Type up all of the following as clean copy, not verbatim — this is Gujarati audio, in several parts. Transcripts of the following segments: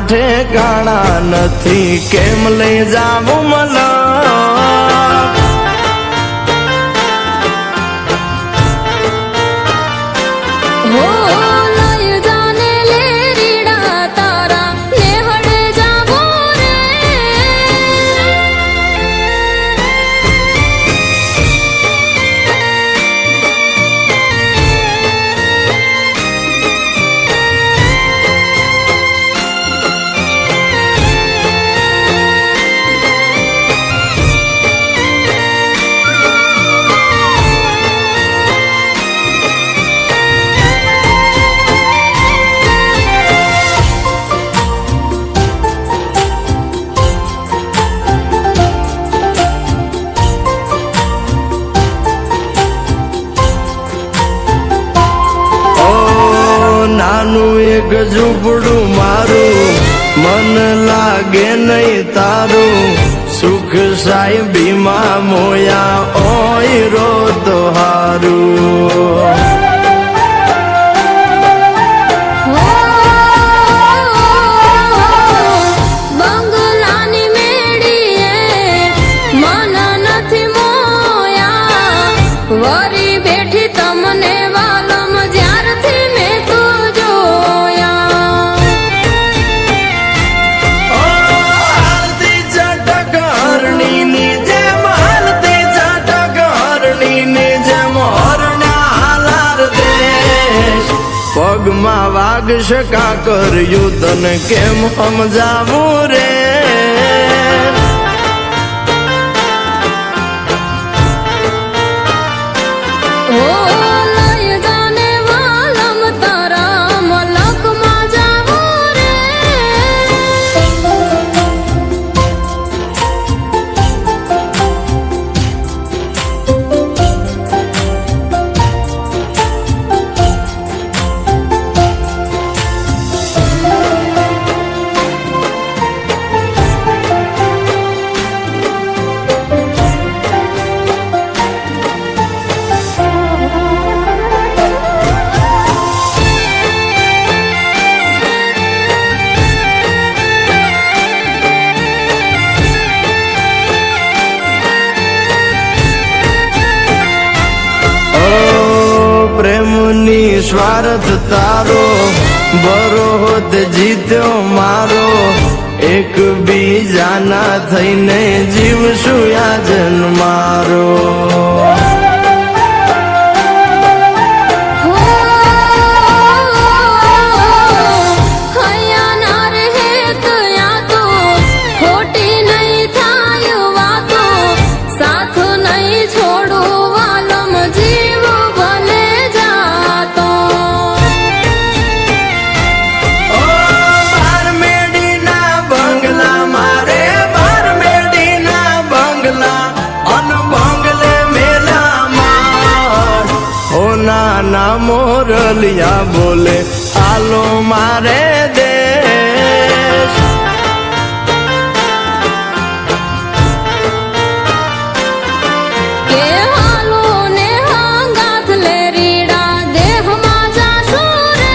ઠેકાણા નથી, કેમ લઈ જાવું મલક? લઈ જાને લેરીડા તારા નેહડે જાવો રે. નાનું એક ઝૂંપડું મારું, મન લાગે નહીં તારું, સુખ સાહેબીમાં મોયા ઓય રો તો હારું. બંગલાની મેડીએ મન નથી મોયા, વરી બેઠી તમને વાલમ જ્યારથી મેં તો જોયા. હાલતી ચટક હરણીની જેમ, હાલતી ચટક હરણીની જેમ, હરણા હાલાર દેશ પગમાં વાગશે કાકર્યું, તને કેમ સમજાવું રે? લઈ જાને વાલમ તારા મલકમાં જાવો રે. પ્રેમની સ્વાર્થ તારો, બરોત જીત્યો મારો, એક બીજાના થઈને જીવશું આ જન્મારો. હૈયા ના રહે તયા તો ખોટી નહીં થાય વાતો, સાથ નહીં છોડું વાલમ જીવ ભલે જાતો. બાર મેડીના બંગલા મારે, બાર મેડીના બંગલા, અન બંગલે મેલામાં ઓ નાના મોરલિયા બોલે હાલો મારે દેશ. કે હાલો ને હંગાથ લેરીડા દેહમાં જાશો રે.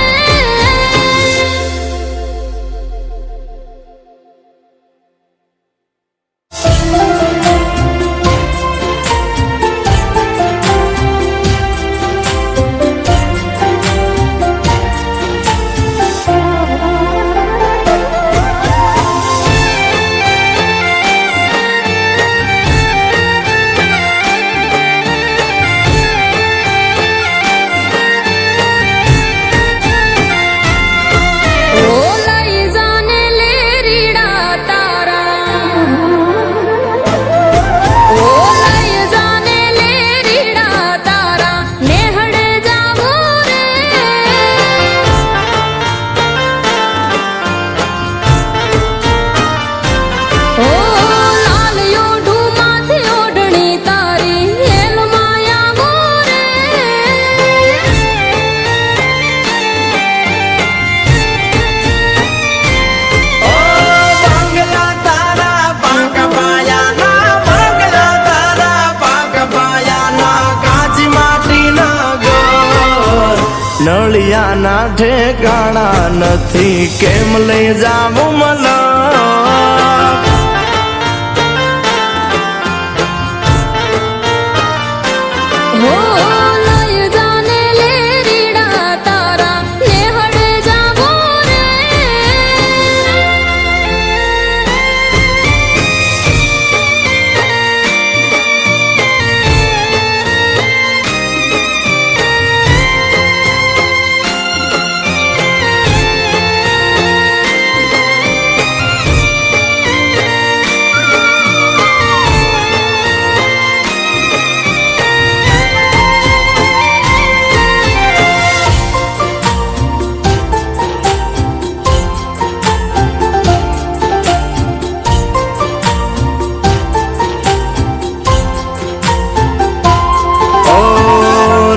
નળિયાના ઠેકાણા નથી કેમ લઈ જાવું મલક હો લઈ જાને લેરીડા તારા નેહડે જાવો રે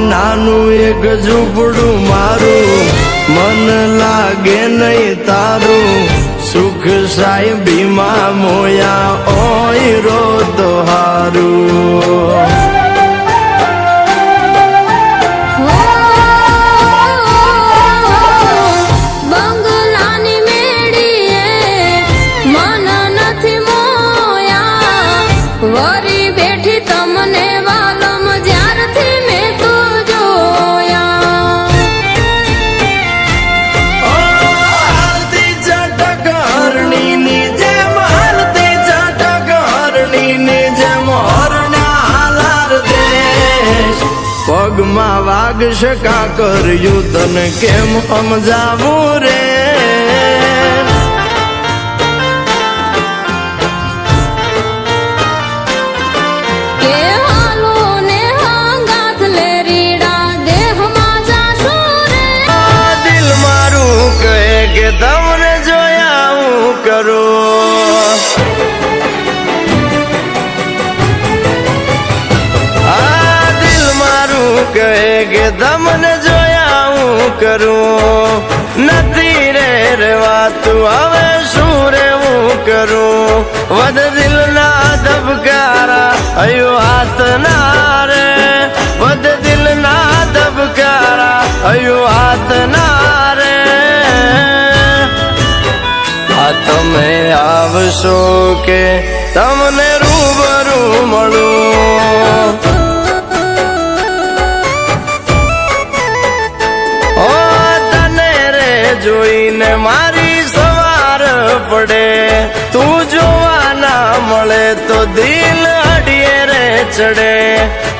નાનું એક ઝૂંપડું મારું મન લાગે નહીં તારું સુખ સાહેબીમાં મોયા ઓય રો તો હારું બંગલાની મેડીએ મન નથી મોયા વરી બેઠી તમને વાલમ જ્યારથી મેં તો જોયા હાલતી ચટક હરણીની જેમ હાલતી ચટક હરણીની જેમ હરણા હાલાર દેશ પગમાં વાગશ કા કર્યું તને કેમ સમજાવું રે કે હાલો ને હંગાથ લેરીડા દેહમાં જાશો રે દિલ મારું કહે કે તમને જોયા હું કરું આ દિલ મારું કહે કે તમને જોયા હું કરું નથી રે રેવાતું હવે શું રેવું કરું વધ દિલના ધબકારા હયું હાથ ના રે વધ દિલના ધબકારા હયું હાથ ના રે આ તમે આવશો કે તમને રૂબરૂ મળું ઓ તને રે જોઈને મારી સવાર પડે તું જોવા ના મળે તો દિલ અડીએ રે ચડે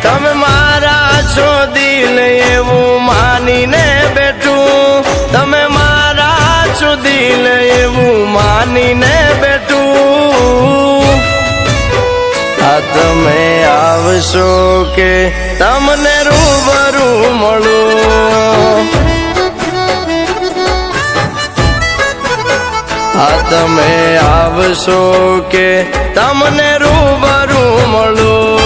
તમે મારા છો દિલ એવું માનીને બેઠું તમે મારા છો દિલ એવું માનીને બેઠું આ તમે આવશો કે તમને રૂબરૂ મળું આ તમે આવશો કે તમને રૂબરૂ મળું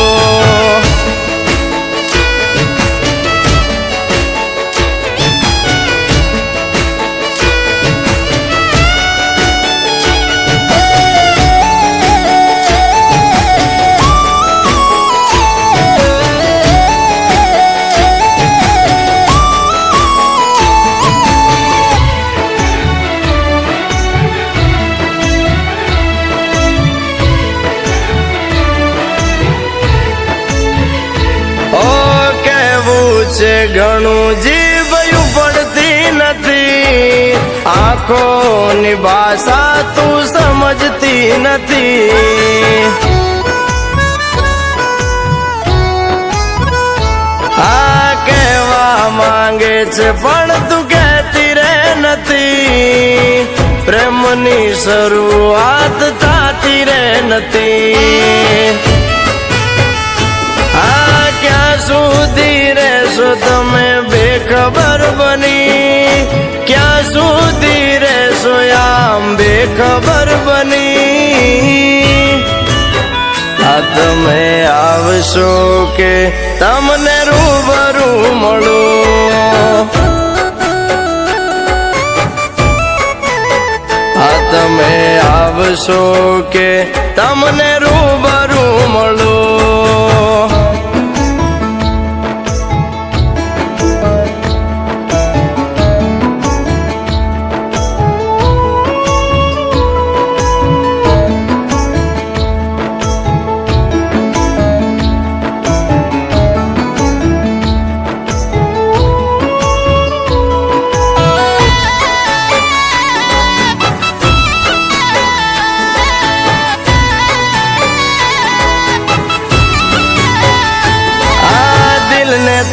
છે ઘણું જીભયું પડતી નથી આંખોની ભાષા તું સમજતી નથી આ કહેવા માંગે છે પણ તું કહેતી રે નથી પ્રેમની શરૂઆત થતી રે નથી આ ક્યાં સુધી રહેશો તમે બેખબર બની ક્યાં સુધી રહેશો આમ બેખબર બની આ તમે આવશો કે તમને રૂબરૂ મળું આ તમે આવશો કે તમને રૂબરૂ મળું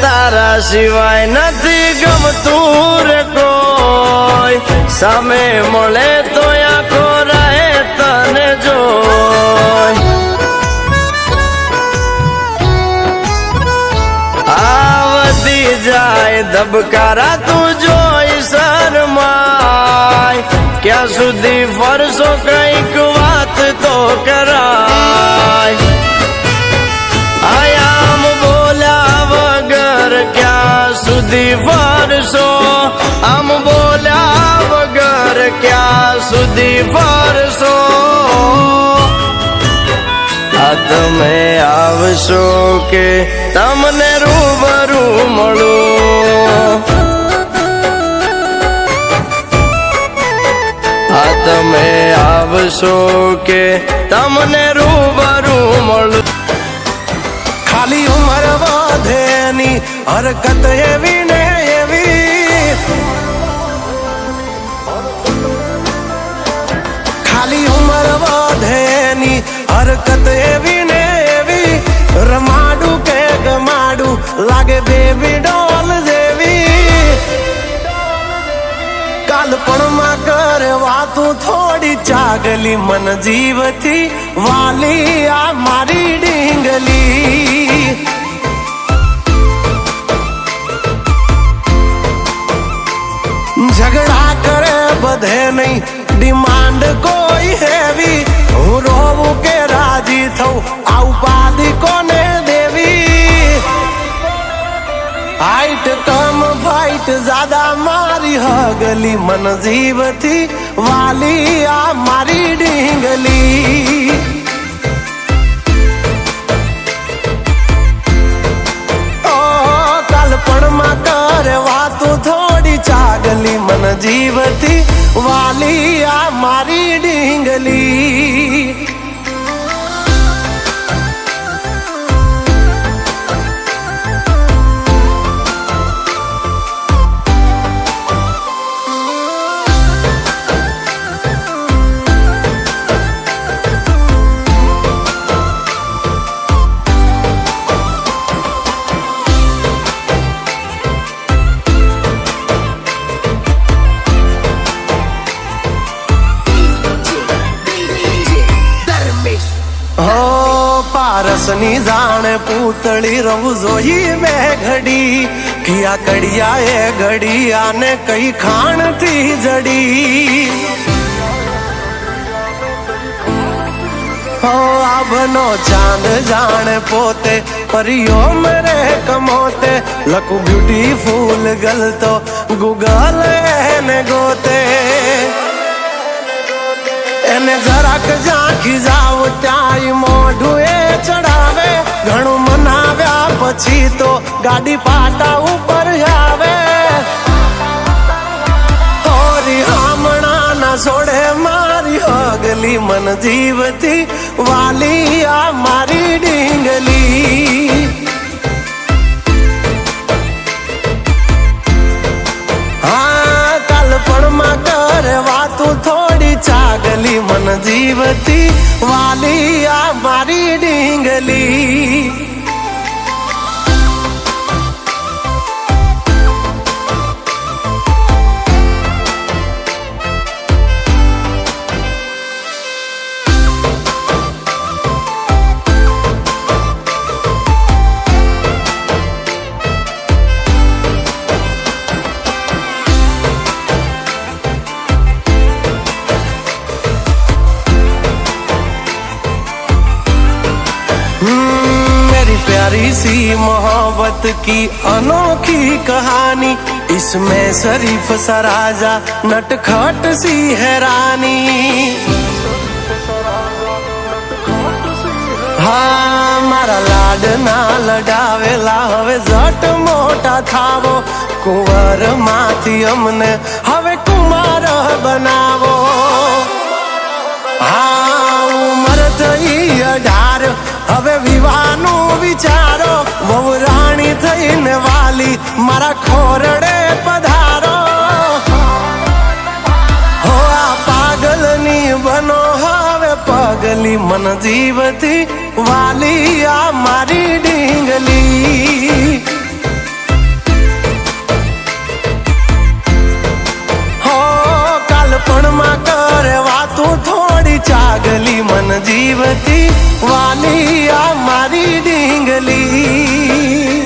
તારા સિવાય નથી ગમતું રે કોઈ, સામે મળે તો આંખો રહે તને જોય. આવતી જાય ધબકારા તું જોઈ શરમાય, ક્યાં સુધી ફરશો કઈક વાત તો કરાય. આયામ બોલ્યા વગર ક્યાં સુધી ફરશો, આમ બોલ્યા વગર ક્યાં સુધી ફરશો. આ તમે આવશો કે તમને રૂબરૂ મળું, આ તમે આવશો કે તમને રૂબરૂ મળું. ખાલી ઉંમર વધેની હરકત એવી ને એવી, ખાલી ઉંમર વધેની હરકત એવી ને એવી, રમાડું કે ગમાડું લાગે બેબી ડોલ જેવી. કાલપણમાં કરે વાતું થોડી ચાગલી મન જીવથી વાલી આ મારી ડીંગલી. ઝઘડા કરે બધે નહીં ડિમાન્ડ કોઈ હેવી, હું રોવું કે રાજી થઉં આ ઉપાધિ કોને દેવી. હાઈટ કમ ફાઈટ જ્યાદા મારી હગલી મન જીવથી વાલી આ મારી ડીંગલી. ઓ કાલપણમાં કરે વાતું થોડી ચાગલી મન જીવથી વાલી આ મારી ડીંગલી. પારસની જાણે પૂતળી રહું જોઈ બે ઘડી, કિયા કડિયા એ ઘડિયાને કઈ ખાણથી જડી. હો આભનો ચાંદ જાણે પોતે પરિયો મરે કમોતે, લખું બ્યુટીફુલ ગલ તો ગૂગલ એને ગોતે. એને જરાક ઝાંખી જાવ ત્યાંય મોઢું એ ચડાવે, ઘણું મનાવ્યા પછી તો ગાડી પાટા ઉપર આવે. હોરી હામણા ના છોડે મારી હગલી મન જીવથી વાલી આ મારી ડીંગલી. હા કાલપણમાં કરે વાતું થોડી ચાગલી મન જીવતી વાલી આ મારી ડીંગલી. प्यारी सी मोहब्बत की अनोखी कहानी, इसमें शरीफ सा राजा नटखट सी है रानी. हाँ मारा लाडना लडावेला हवे जट मोटा थावो, कुंवर माथी अमने हवे कुमार बनावो. हाँ उमर थई 18 હવે વિવાહનું વિચારો, વહુ રાણી થઈને વાલી મારા ખોરડે પધારો. હો આ પાગલની બનો હવે પગલી મન જીવતી વાલી આ મારી ડીંગલી. નાનપણમાં કરે વાતું થોડી ચાગલી મન જીવતી વાલી આ મારી ડીંગલી